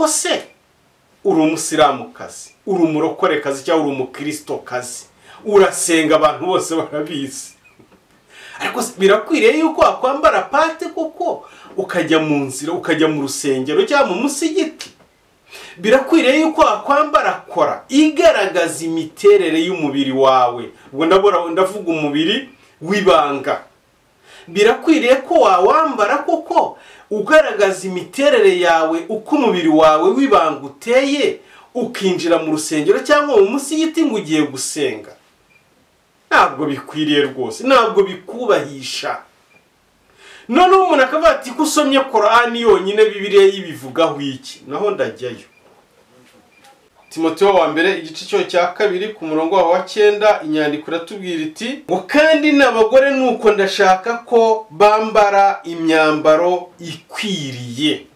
ariko se uri umusilamukazi, uri umurokorekazi cyangwa uri umukristokazi, urasenga abantu bose barabizi, ariko birakwiriye yuko wakwambara pate kuko ukajya mu nzira, ukajya mu rusengero cyangwa mu musigiti? Birakwiriye yuko wakwambara kora igaragaza imiterere y'umubiri wawe, ubwo ndavuga umubiri w'ibanga. Birakwiriye ko wawambara kuko ugaragaza imiterere yawe, uko umubiri wawe w'ibanga uteye, ukinjira mu rusengero cyangwa mu musigiti ngo ugiye gusenga. Ntabwo bikwiriye rwose, ntabwo bikubahisha. None umuntu akavuga ati ko usomye Korani yonyine Bibiliya yibivugaho iki? Naho ndajyayo. Timoteyo wa mbere igice cyo cya 2 ku murongo wa 9 inyandiko iratubwira iti ngo kandi n'abagore nuko ndashaka ko bambara imyambaro ikwiriye.